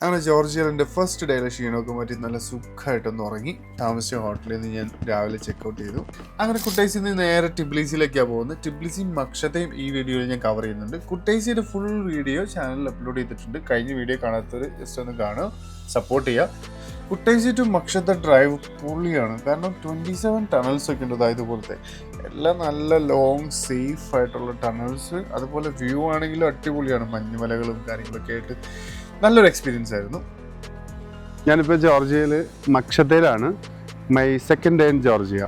അങ്ങനെ ജോർജിയയിൽ എൻ്റെ ഫസ്റ്റ് ഡേയിലെ ക്ഷീണമൊക്കെ മാറ്റി നല്ല സുഖമായിട്ടൊന്ന് ഉറങ്ങി. താമസിച്ച ഹോട്ടലിൽ നിന്ന് ഞാൻ രാവിലെ ചെക്കൗട്ട് ചെയ്തു. അങ്ങനെ കുട്ടൈസിൽ നിന്ന് നേരെ ടിബ്ലിസിയിലേക്കാണ് പോകുന്നത്. ടിബ്ലിസിയും മക്ഷതയും ഈ വീഡിയോയിൽ ഞാൻ കവർ ചെയ്യുന്നുണ്ട്. കുട്ടൈസിയുടെ ഫുൾ വീഡിയോ ചാനലിൽ അപ്ലോഡ് ചെയ്തിട്ടുണ്ട്. കഴിഞ്ഞ വീഡിയോ കാണാത്തവർ ജസ്റ്റ് ഒന്ന് കാണുക, സപ്പോർട്ട് ചെയ്യുക. കുട്ടൈസി ടു മക്ഷത ഡ്രൈവ് പൊളിയാണ്. കാരണം 27 ടണൽസ് ഒക്കെ ഉണ്ട്. ഇതുപോലത്തെ എല്ലാം നല്ല ലോങ് സേഫ് ആയിട്ടുള്ള ടണൽസ്. അതുപോലെ വ്യൂ ആണെങ്കിലും അടിപൊളിയാണ്. മഞ്ഞുമലകളും കാര്യങ്ങളൊക്കെ ആയിട്ട് നല്ലൊരു എക്സ്പീരിയൻസ് ആയിരുന്നു. ഞാനിപ്പോൾ ജോർജിയയിൽ മക്ഷതയിലാണ്. My second day in Georgia.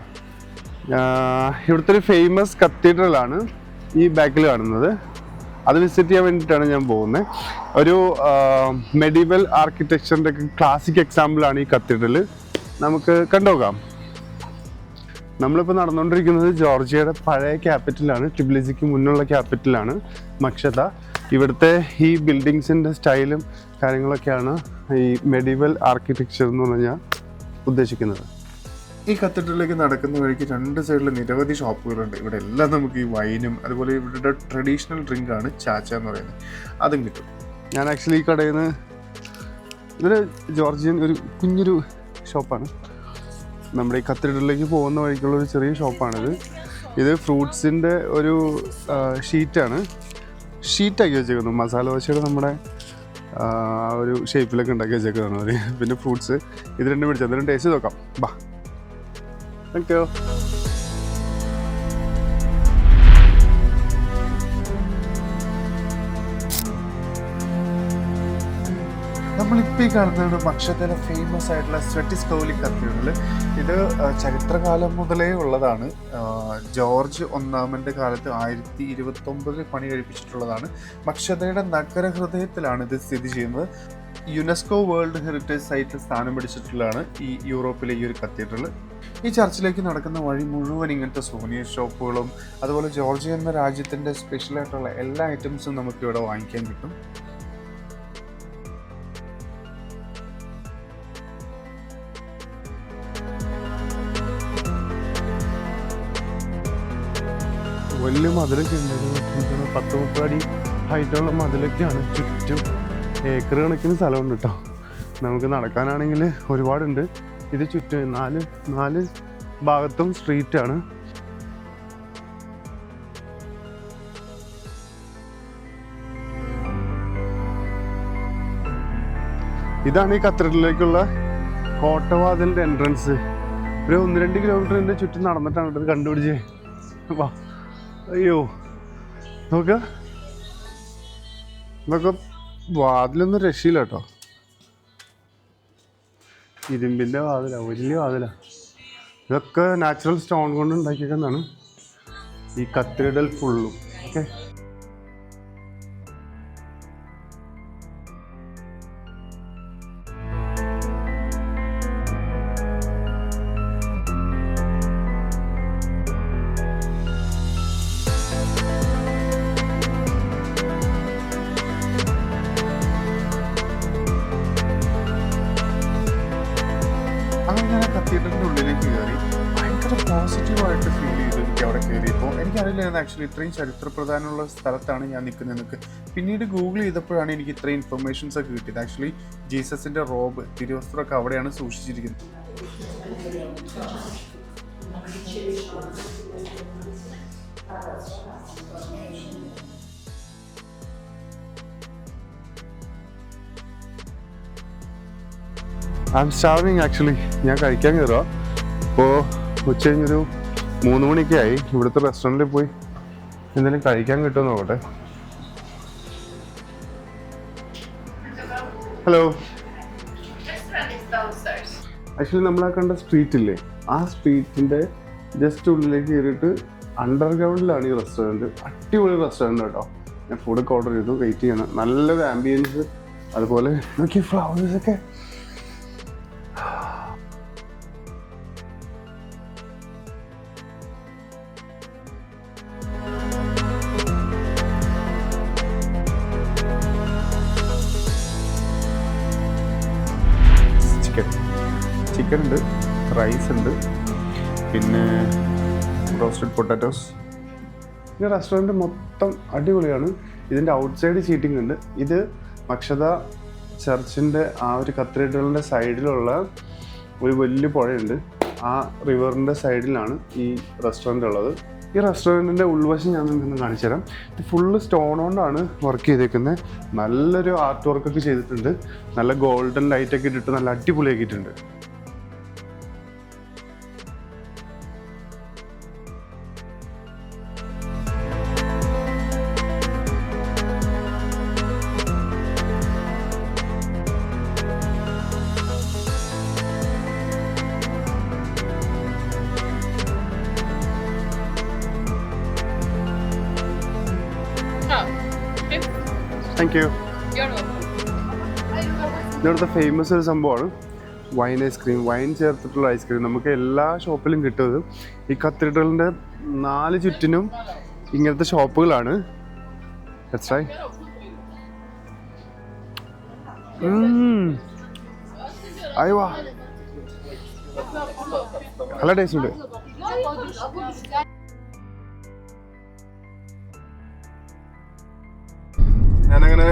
ഇവിടുത്തെ ഒരു ഫേമസ് കത്തീഡ്രലാണ് ഈ ബാക്കിൽ കാണുന്നത്. അത് വിസിറ്റ് ചെയ്യാൻ വേണ്ടിയിട്ടാണ് ഞാൻ പോകുന്നത്. ഒരു മെഡീവൽ ആർക്കിടെക്ചറിൻ്റെ ഒക്കെ ക്ലാസിക് എക്സാമ്പിളാണ് ഈ കത്തീഡ്രൽ. നമുക്ക് കണ്ടുനോക്കാം. നമ്മളിപ്പോൾ നടന്നുകൊണ്ടിരിക്കുന്നത് ജോർജിയയുടെ പഴയ ക്യാപിറ്റലാണ്. ടിബ്ലിസിക്ക് മുന്നുള്ള ക്യാപിറ്റലാണ് മക്ഷത. ഇവിടുത്തെ ഈ ബിൽഡിങ്സിൻ്റെ സ്റ്റൈലും കാര്യങ്ങളൊക്കെയാണ് ഈ മെഡീവൽ ആർക്കിടെക്ചർ എന്ന് പറഞ്ഞാൽ ഉദ്ദേശിക്കുന്നത്. ഈ കത്തീഡ്രലിലേക്ക് നടക്കുന്ന വഴിക്ക് രണ്ട് സൈഡിൽ നിരവധി ഷോപ്പുകളുണ്ട്. ഇവിടെ എല്ലാം നമുക്ക് ഈ വൈനും അതുപോലെ ഇവരുടെ ട്രഡീഷണൽ ഡ്രിങ്കാണ് ചാച്ച എന്ന് പറയുന്നത്, അതും കിട്ടും. ഞാൻ ആക്ച്വലി ഈ കടയിൽ നിന്ന് ഇതൊരു ജോർജിയൻ ഒരു കുഞ്ഞൊരു ഷോപ്പാണ്. നമ്മുടെ ഈ കത്തീഡ്രലിലേക്ക് പോകുന്ന വഴിക്കുള്ള ഒരു ചെറിയ ഷോപ്പാണിത്. ഇത് ഫ്രൂട്ട്സിൻ്റെ ഒരു ഷീറ്റാക്കി വെച്ചേക്കുന്നു. മസാല ദോശയുടെ നമ്മുടെ ഒരു ഷേപ്പിലൊക്കെ ഉണ്ടാക്കി വെച്ചേക്കുന്നതാണ് അവർ. പിന്നെ ഫ്രൂട്ട്സ് ഇത് രണ്ടും മേടിച്ചു. അതിലും ടേസ്റ്റ് നോക്കാം. ബാ, താങ്ക് യു. നമ്മളിപ്പോൾ ഈ കാണുന്നത് മക്ഷതയിലെ ഫേമസ് ആയിട്ടുള്ള സ്വെറ്റിസ്കൗലി കത്തീഡ്രൽ. ഇത് ചരിത്രകാലം മുതലേ ഉള്ളതാണ്. ജോർജ് ഒന്നാമൻ്റെ കാലത്ത് 1029 പണി കഴിപ്പിച്ചിട്ടുള്ളതാണ്. മക്ഷതയുടെ നഗരഹൃദയത്തിലാണ് ഇത് സ്ഥിതി ചെയ്യുന്നത്. യുനെസ്കോ വേൾഡ് ഹെറിറ്റേജ് സൈറ്റിൽ സ്ഥാനം പിടിച്ചിട്ടുള്ളതാണ് ഈ യൂറോപ്പിലെ ഈ ഒരു കത്തീഡ്രൽ. ഈ ചർച്ചിലേക്ക് നടക്കുന്ന വഴി മുഴുവൻ ഇങ്ങനത്തെ സോനിയർ ഷോപ്പുകളും അതുപോലെ ജോർജിയ എന്ന രാജ്യത്തിൻ്റെ സ്പെഷ്യലായിട്ടുള്ള എല്ലാ ഐറ്റംസും നമുക്ക് ഇവിടെ വാങ്ങിക്കാൻ കിട്ടും. വലിയ മതിലൊക്കെ ഉണ്ട്. 10-30 അടി ഹൈറ്റുള്ള മതിലൊക്കെയാണ്. ചുറ്റും ഏക്കർ കണക്കിന് സ്ഥലമുണ്ട് കേട്ടോ. നമുക്ക് നടക്കാനാണെങ്കിൽ ഒരുപാടുണ്ട്. ഇത് ചുറ്റും നാല് ഭാഗത്തും സ്ട്രീറ്റാണ്. ഇതാണ് ഈ കത്തീഡ്രലിലേക്കുള്ള കോട്ടവാതിലിൻ്റെ എൻട്രൻസ്. ഒരു 1-2 കിലോമീറ്ററിൻ്റെ ചുറ്റും നടന്നിട്ടാണ് ഇത് കണ്ടുപിടിച്ചേ. വാ, അയ്യോ നോക്ക, ഇതൊക്കെ വാതിലൊന്നും രക്ഷയില്ല കേട്ടോ. ഇരുമ്പിൻ്റെ വാതിലാണ്, വലിയ വാതിലാണ്. ഇതൊക്കെ നാച്ചുറൽ സ്റ്റോൺ കൊണ്ട് ഉണ്ടാക്കിയേക്കുന്നതാണ് ഈ കത്തീഡ്രൽ ഫുള്ളും. ഓക്കെ, അങ്ങനെ ഞാൻ കത്തീഡ്രലിൻ്റെ ഉള്ളിലേക്ക് കയറി. ഭയങ്കര പോസിറ്റീവായിട്ട് ഫീൽ ചെയ്തു എനിക്ക് അവിടെ കയറിയപ്പോൾ. എനിക്കറിയില്ലായിരുന്നു ആക്ച്വലി ഇത്രയും ചരിത്രപ്രധാനമുള്ള സ്ഥലത്താണ് ഞാൻ നിൽക്കുന്നതെന്നൊക്കെ. പിന്നീട് ഗൂഗിൾ ചെയ്തപ്പോഴാണ് എനിക്ക് ഇത്രയും ഇൻഫർമേഷൻസ് ഒക്കെ കിട്ടിയത്. ആക്ച്വലി ജീസസിൻ്റെ റോബ്, തിരുവസ്ത്രമൊക്കെ അവിടെയാണ് സൂക്ഷിച്ചിരിക്കുന്നത്. I M starving actually. ഞാൻ കഴിക്കാൻ കയറുക. ഇപ്പോൾ ഉച്ച കഴിഞ്ഞൊരു 3 മണിയൊക്കെ ആയി. ഇവിടുത്തെ റെസ്റ്റോറൻറ്റിൽ പോയി എന്തെങ്കിലും കഴിക്കാൻ കിട്ടുമോ നോക്കട്ടെ. ഹലോ, ആക്ച്വലി നമ്മളാ കണ്ട സ്ട്രീറ്റില്ലേ, ആ സ്ട്രീറ്റിൻ്റെ ജസ്റ്റ് ഉള്ളിലേക്ക് കയറിയിട്ട് അണ്ടർഗ്രൗണ്ടിലാണ് ഈ റെസ്റ്റോറൻറ്റ്. അടിപൊളി റെസ്റ്റോറൻറ്റ് കേട്ടോ. ഞാൻ ഫുഡൊക്കെ ഓർഡർ ചെയ്തു, വെയിറ്റ് ചെയ്യണം. നല്ലൊരു ആംബിയൻസ്, അതുപോലെ നോക്കി ഫ്ലവേഴ്സൊക്കെ. ചിക്കൻ ഉണ്ട്, റൈസ് ഉണ്ട്, പിന്നെ റോസ്റ്റഡ് പൊട്ടാറ്റോസ്. ഈ റെസ്റ്റോറൻറ്റ് മൊത്തം അടിപൊളിയാണ്. ഇതിൻ്റെ ഔട്ട് സൈഡ് സീറ്റിംഗ് ഉണ്ട്. ഇത് മക്ഷത ചർച്ചിൻ്റെ ആ ഒരു കത്തീഡ്രലിൻ്റെ സൈഡിലുള്ള ഒരു വലിയ പുഴയുണ്ട്. ആ റിവറിൻ്റെ സൈഡിലാണ് ഈ റെസ്റ്റോറൻ്റ് ഉള്ളത്. ഈ റെസ്റ്റോറൻറ്റിൻ്റെ ഉൾവശം ഞാൻ നിങ്ങൾക്ക് കാണിച്ചു തരാം. ഇത് ഫുള്ള് സ്റ്റോൺ കൊണ്ടാണ് വർക്ക് ചെയ്തേക്കുന്നത്. നല്ലൊരു ആർട്ട് വർക്കൊക്കെ ചെയ്തിട്ടുണ്ട്. നല്ല ഗോൾഡൻ ലൈറ്റൊക്കെ ഇട്ടിട്ട് നല്ല അടിപൊളിയാക്കിയിട്ടുണ്ട്. Thank you. ഇവിടുത്തെ ഫേമസ് ഒരു സംഭവമാണ് വൈൻ ഐസ്ക്രീം. വൈൻ ചേർത്തിട്ടുള്ള ഐസ്ക്രീം നമുക്ക് എല്ലാ ഷോപ്പിലും കിട്ടുന്നത്. ഈ കത്തീഡ്രലിൻ്റെ 4 ചുറ്റിനും ഇങ്ങനത്തെ ഷോപ്പുകളാണ്. അയ്യോ നല്ല ടേസ്റ്റ് ഉണ്ട്. ഞാനങ്ങനെ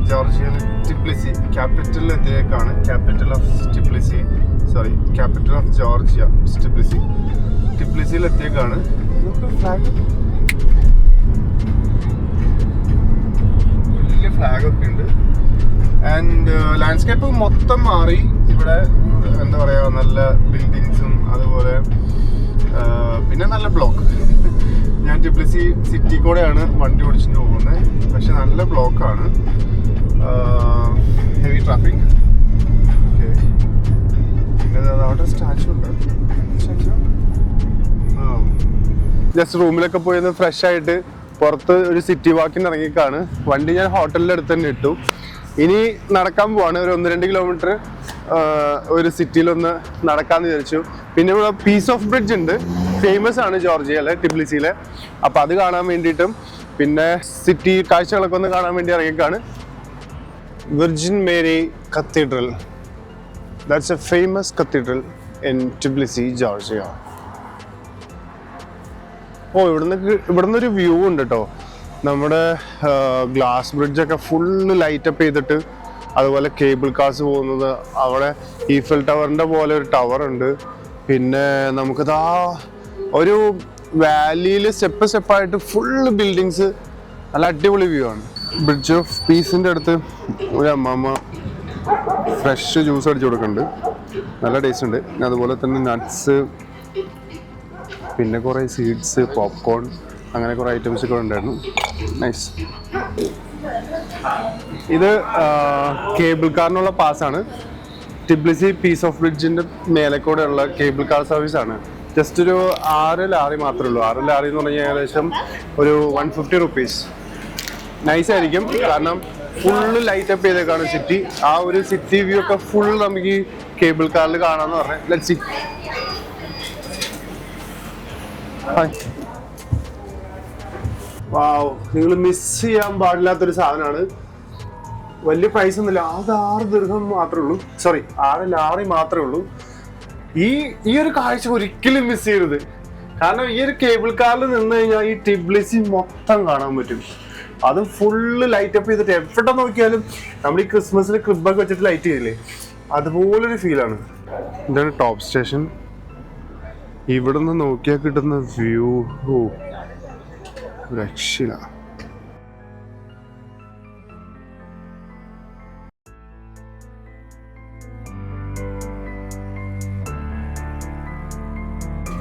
ജോർജിയയിൽ ടിബ്ലിസി ക്യാപിറ്റൽ എത്തിയേക്കാണ്. ക്യാപിറ്റൽ ഓഫ് ജോർജിയ ടിബ്ലിസിയിൽ എത്തിയേക്കാണ്. ഫ്ലാഗ്, വലിയ ഫ്ലാഗൊക്കെ ഉണ്ട്. ആൻഡ് ലാൻഡ്സ്കേപ്പ് മൊത്തം മാറി. ഇവിടെ എന്താ പറയുക, നല്ല ബിൽഡിങ്സും അതുപോലെ പിന്നെ നല്ല ബ്ലോക്ക്. ഞാൻ ടിബ്ലിസി സിറ്റി കൂടെയാണ് വണ്ടി ഓടിച്ചിട്ട് പോകുന്നത്. പക്ഷെ നല്ല ബ്ലോക്കാണ്, ഹെവി ട്രാഫിക്. ഓക്കെ, പിന്നെ അവിടെ സ്റ്റാച്ചു ഉണ്ട്. ജസ്റ്റ് റൂമിലൊക്കെ പോയി ഒന്ന് ഫ്രഷ് ആയിട്ട് പുറത്ത് ഒരു സിറ്റി വാക്കിന് ഇറങ്ങിക്കാണ്. വണ്ടി ഞാൻ ഹോട്ടലിൻ്റെ അടുത്ത് തന്നെ ഇട്ടു. ഇനി നടക്കാൻ പോവാണ്. ഒരു 1-2 കിലോമീറ്റർ ഒരു സിറ്റിയിലൊന്ന് നടക്കാമെന്ന് വിചാരിച്ചു. പിന്നെ ഇവിടെ പീസ് ഓഫ് ബ്രിഡ്ജ് ഉണ്ട്, ഫേമസ് ആണ് ജോർജിയയിലെ ടിബ്ലിസിയിലെ. അപ്പോൾ അത് കാണാൻ വേണ്ടിയിട്ടും പിന്നെ സിറ്റി കാഴ്ചകളൊക്കെ ഒന്ന് കാണാൻ വേണ്ടി ഇറങ്ങിക്കാണ്. Virgin Mary cathedral, that's a famous cathedral in Tbilisi, Georgia. ഇവിടുന്ന് ഒരു വ്യൂ ഉണ്ട് കേട്ടോ. നമ്മുടെ ഗ്ലാസ് ബ്രിഡ്ജൊക്കെ ഫുള്ള് ലൈറ്റപ്പ് ചെയ്തിട്ട്, അതുപോലെ കേബിൾ കാർസ് പോകുന്നത്. അവിടെ ഈഫൽ ടവറിൻ്റെ പോലെ ഒരു ടവർ ഉണ്ട്. പിന്നെ നമുക്കിതാ ഒരു വാലിയിൽ സ്റ്റെപ്പായിട്ട് ഫുള്ള് ബിൽഡിങ്സ്, നല്ല അടിപൊളി വ്യൂ ആണ്. ബ്രിഡ്ജ് ഓഫ് പീസിൻ്റെ അടുത്ത് ഒരു അമ്മമ്മ ഫ്രഷ് ജ്യൂസ് അടിച്ചു കൊടുക്കുന്നുണ്ട്. നല്ല ടേസ്റ്റ് ഉണ്ട്. അതുപോലെ തന്നെ നട്ട്സ്, പിന്നെ കുറേ സീഡ്സ്, പോപ്കോൺ, അങ്ങനെ കുറേ ഐറ്റംസ് ഒക്കെ ഉണ്ടായിരുന്നു. നൈസ്. ഇത് കേബിൾ കാറിനുള്ള പാസ്സാണ്. ടിബ്ലിസി പീസ് ഓഫ് ബ്രിഡ്ജിൻ്റെ മേലെക്കൂടെയുള്ള കേബിൾ കാർ സർവീസാണ്. ജസ്റ്റ് ഒരു 6 ലാറി മാത്രമേ ഉള്ളൂ. 6 ലാറി എന്ന് പറഞ്ഞാൽ ഏകദേശം ഒരു 150 റുപ്പീസ്. നൈസായിരിക്കും, കാരണം ഫുള്ള് ലൈറ്റപ്പ് ചെയ്തേക്കാണ് സിറ്റി. ആ ഒരു സിറ്റി വ്യൂ ഒക്കെ ഫുൾ നമുക്ക് ഈ കേബിൾ കാറിൽ കാണാമെന്ന് പറഞ്ഞാൽ. Let's see. വാവ്, നിങ്ങൾ മിസ് ചെയ്യാൻ പാടില്ലാത്തൊരു സാധനമാണ്. വലിയ പ്രൈസ് ഒന്നുമില്ല. അത് 6 ദിർഹം മാത്രമേ ഉള്ളൂ. 6 ലാറി മാത്രമേ ഉള്ളൂ. ഈ ഒരു കാഴ്ച ഒരിക്കലും മിസ് ചെയ്യരുത്. കാരണം ഈ ഒരു കേബിൾ കാറിൽ നിന്ന് കഴിഞ്ഞാൽ ഈ ടിബ്ലിസി മൊത്തം കാണാൻ പറ്റും. അത് ഫുള്ള് ലൈറ്റപ്പ് ചെയ്തിട്ട് എവിടെ നോക്കിയാലും നമ്മൾ ഈ ക്രിസ്മസിൽ ക്രിബൊക്കെ വെച്ചിട്ട് ലൈറ്റ് ചെയ്യില്ലേ, അതുപോലൊരു ഫീലാണ്. ഇതാണ് ടോപ്പ് സ്റ്റേഷൻ. ഇവിടെ നിന്ന് നോക്കിയാൽ കിട്ടുന്ന വ്യൂ രക്ഷയില്ല.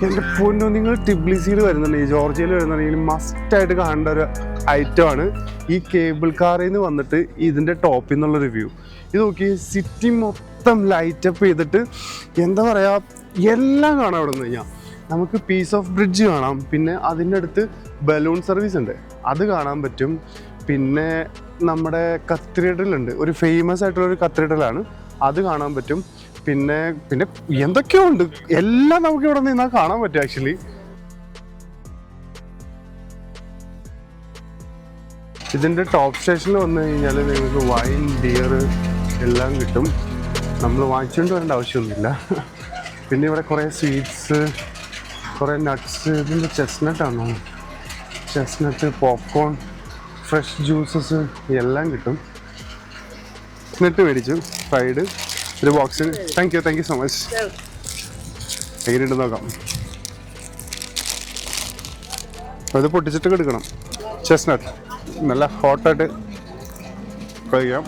എൻ്റെ പൊന്നോ, നിങ്ങൾ ടിബ്ലിസിയിൽ വരുന്നുണ്ടെങ്കിൽ, ജോർജിയയിൽ വരുന്നുണ്ടെങ്കിൽ മസ്റ്റായിട്ട് കാണേണ്ട ഒരു ഐറ്റമാണ് ഈ കേബിൾ കാറിൽ നിന്ന് വന്നിട്ട് ഇതിൻ്റെ ടോപ്പിൽ നിന്നുള്ളൊരു വ്യൂ. ഇത് നോക്കി, സിറ്റി മൊത്തം ലൈറ്റപ്പ് ചെയ്തിട്ട് എന്താ പറയുക, എല്ലാം കാണാം. അവിടെ നിന്ന് കഴിഞ്ഞാൽ നമുക്ക് പീസ് ഓഫ് ബ്രിഡ്ജ് കാണാം. പിന്നെ അതിൻ്റെ അടുത്ത് ബലൂൺ സർവീസ് ഉണ്ട്, അത് കാണാൻ പറ്റും. പിന്നെ നമ്മുടെ കത്തീഡ്രലുണ്ട്, ഒരു ഫേമസ് ആയിട്ടുള്ളൊരു കത്തീഡ്രലാണ്, അത് കാണാൻ പറ്റും. പിന്നെ പിന്നെ എന്തൊക്കെയോ ഉണ്ട്, എല്ലാം നമുക്ക് ഇവിടെ നിന്നാൽ കാണാൻ പറ്റും ആക്ച്വലി. ഇതിൻ്റെ ടോപ്പ് സ്റ്റേഷനിൽ വന്നു കഴിഞ്ഞാൽ നിങ്ങൾക്ക് വൈൻ, ബിയർ എല്ലാം കിട്ടും. നമ്മൾ വാങ്ങിച്ചുകൊണ്ട് വരേണ്ട ആവശ്യമൊന്നുമില്ല. പിന്നെ ഇവിടെ കുറേ സ്വീറ്റ്സ്, കുറേ നട്ട്സ്. ഇതിൻ്റെ ചെസ്നട്ടാണോ, ചെസ്നട്ട്, പോപ്കോൺ, ഫ്രഷ് ജ്യൂസസ് എല്ലാം കിട്ടും. ചെസ്റ്റ്നട്ട് മേടിച്ചു ഫ്രൈഡ് ഒരു ബോക്സിന്. Thank you so much. എങ്ങനെയുണ്ട് നോക്കാം. അത് പൊട്ടിച്ചിട്ട് എടുക്കണം. ചെസ്റ്റ്നട്ട് നല്ല ഹോട്ടായിട്ട് കഴിക്കാം.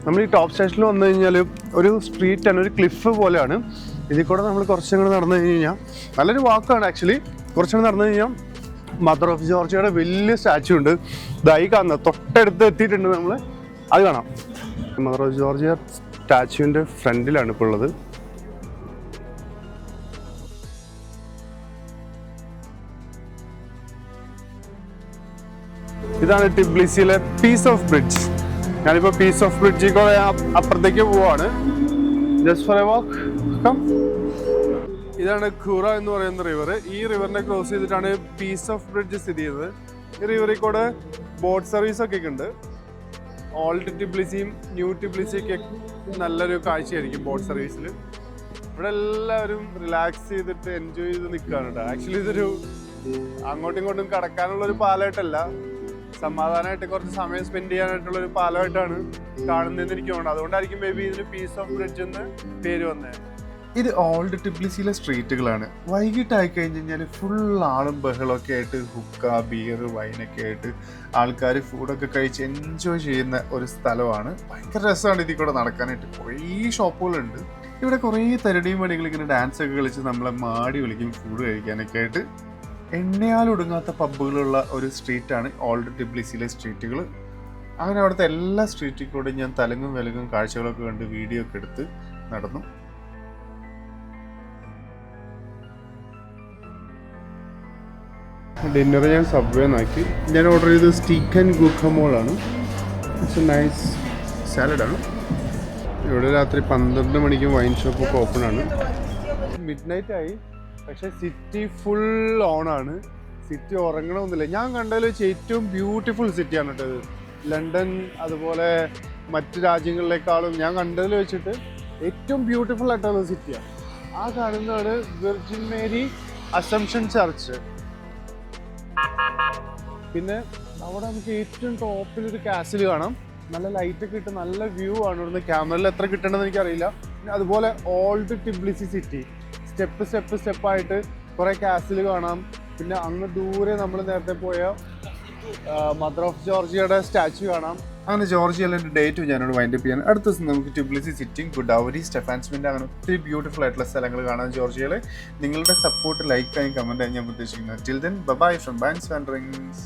നമ്മൾ ഈ ടോപ്പ് സ്റ്റേഷനിൽ വന്നു കഴിഞ്ഞാൽ ഒരു സ്ട്രീറ്റാണ്, ഒരു ക്ലിഫ് പോലെയാണ്. ഇതിൽ കൂടെ നമ്മൾ കുറച്ചും കൂടെ നടന്നു കഴിഞ്ഞാൽ നല്ലൊരു വാക്കാണ് ആക്ച്വലി. കുറച്ചും കൂടെ നടന്നു കഴിഞ്ഞാൽ മദർ ഓഫ് ജോർജിയയുടെ വലിയ സ്റ്റാച്ചു ഉണ്ട്. ഇതായി കാണുന്നത് തൊട്ടടുത്ത് എത്തിയിട്ടുണ്ട് നമ്മൾ. അത് കാണാം. മദർ ഓഫ് ജോർജിയ സ്റ്റാച്ചുവിൻ്റെ ഫ്രണ്ടിലാണ് ഇപ്പോൾ ഉള്ളത്. ഇതാണ് ടിബ്ലിസിയിലെ പീസ് ഓഫ് ബ്രിഡ്ജ്. ഞാനിപ്പോൾ പീസ് ഓഫ് ബ്രിഡ്ജിൽ കൂടെ അപ്പുറത്തേക്ക് പോവാണ്. Just for a walk. Come. ഇതാണ് ഖൂറ എന്ന് പറയുന്ന റിവർ. ഈ റിവറിനെ ക്രോസ് ചെയ്തിട്ടാണ് പീസ് ഓഫ് ബ്രിഡ്ജ് സ്ഥിതി ചെയ്യുന്നത്. ഈ റിവറിൽ കൂടെ ബോട്ട് സർവീസ് ഒക്കെ ഉണ്ട്. ഓൾഡ് ടിബ്ലിസിയും ന്യൂ ടിബ്ലിസിയൊക്കെ നല്ലൊരു കാഴ്ചയായിരിക്കും ബോട്ട് സർവീസിൽ. ഇവിടെ എല്ലാവരും റിലാക്സ് ചെയ്തിട്ട് എൻജോയ് ചെയ്ത് നിൽക്കുകയാണ് കേട്ടോ. ആക്ച്വലി ഇതൊരു അങ്ങോട്ടും ഇങ്ങോട്ടും കടക്കാനുള്ള ഒരു പാലമായിട്ടല്ല, സമാധാനമായിട്ട് കുറച്ച് സമയം സ്പെൻഡ് ചെയ്യാനായിട്ടുള്ള ഒരു പാലമായിട്ടാണ് കാണുന്നതെന്ന് എനിക്ക് തോന്നുന്നു. അതുകൊണ്ടായിരിക്കും മേ ബി ഇതിന് പീസ് ഓഫ് ബ്രിഡ്ജ് എന്ന് പേര് വന്നത്. ഇത് ഓൾഡ് ടിബ്ലിസിയിലെ സ്ട്രീറ്റുകളാണ്. വൈകിട്ടായി കഴിഞ്ഞ് കഴിഞ്ഞാൽ ഫുൾ ആളും ബഹളമൊക്കെ ആയിട്ട് ഹുക്ക, ബിയർ, വൈനൊക്കെ ആയിട്ട് ആൾക്കാർ ഫുഡൊക്കെ കഴിച്ച് എൻജോയ് ചെയ്യുന്ന ഒരു സ്ഥലമാണ്. ഭയങ്കര രസമാണ് ഇതിൽ കൂടെ നടക്കാനായിട്ട്. കുറേ ഷോപ്പുകളുണ്ട് ഇവിടെ. കുറേ തരടിയും മടികൾ ഇങ്ങനെ ഡാൻസ് ഒക്കെ കളിച്ച് നമ്മളെ മാടി വിളിക്കും ഫുഡ് കഴിക്കാനൊക്കെ ആയിട്ട്. എണ്ണയാലൊടുങ്ങാത്ത പബ്ബുകളുള്ള ഒരു സ്ട്രീറ്റാണ് ഓൾഡ് ടിബ്ലിസിയിലെ സ്ട്രീറ്റുകൾ. അങ്ങനെ അവിടുത്തെ എല്ലാ സ്ട്രീറ്റിൽ കൂടെ ഞാൻ തലങ്ങും വിലങ്ങും കാഴ്ചകളൊക്കെ കണ്ട് വീഡിയോ ഒക്കെ എടുത്ത് നടന്നു. ഡിന്നർ ഞാൻ സബ്വേ നോക്കി. ഞാൻ ഓർഡർ ചെയ്തത് സ്റ്റീക്ക് ആൻഡ് ഗുഖമോളാണ്. ഇറ്റ്സ് എ നൈസ് സാലഡാണ്. ഇവിടെ രാത്രി 12 മണിക്ക് വൈൻ ഷോപ്പൊക്കെ ഓപ്പൺ ആണ്. മിഡ് നൈറ്റ് ആയി, പക്ഷേ സിറ്റി ഫുൾ ഓണാണ്. സിറ്റി ഉറങ്ങണമെന്നില്ല. ഞാൻ കണ്ടതിൽ വെച്ച് ഏറ്റവും ബ്യൂട്ടിഫുൾ സിറ്റിയാണ് കേട്ടോ ഇത്. ലണ്ടൻ അതുപോലെ മറ്റ് രാജ്യങ്ങളിലേക്കാളും ഞാൻ കണ്ടതിൽ വെച്ചിട്ട് ഏറ്റവും ബ്യൂട്ടിഫുൾ ആയിട്ടുള്ള സിറ്റിയാണ്. ആ കാണുന്നതാണ് വിർജിൻ മേരി അസംഷൻ ചർച്ച്. പിന്നെ അവിടെ നമുക്ക് ഏറ്റവും ടോപ്പിലൊരു കാസിൽ കാണാം. നല്ല ലൈറ്റൊക്കെ ഇട്ട് നല്ല വ്യൂ ആണ്. ഇവിടുന്ന് ക്യാമറയിൽ എത്ര കിട്ടണമെന്ന് എനിക്കറിയില്ല. പിന്നെ അതുപോലെ ഓൾഡ് ടിബ്ലിസി സിറ്റി സ്റ്റെപ്പായിട്ട് കുറേ കാസിൽ കാണാം. പിന്നെ അങ്ങ് ദൂരെ നമ്മൾ നേരത്തെ പോയ മദർ ഓഫ് ജോർജിയയുടെ സ്റ്റാച്ചു കാണാം. അങ്ങനെ ജോർജിയയിലെ ഡേറ്റ് ഞാനോട് വൈൻഡപ്പ് ചെയ്യാൻ. അടുത്ത ദിവസം നമുക്ക് ടിബ്ലിസി സിറ്റിയും ഗുഡൌരി, സ്റ്റെഫാൻസ്മിൻ്റെ അങ്ങനെ ഒത്തിരി ബ്യൂട്ടിഫുൾ ആയിട്ടുള്ള സ്ഥലങ്ങൾ കാണാൻ ജോർജിയയിൽ. നിങ്ങളുടെ സപ്പോർട്ട്, ലൈക്ക് ആയും കമൻറ്റ് ആയും ഞാൻ ഉദ്ദേശിക്കുന്നത്. Till then bye from banks and rings.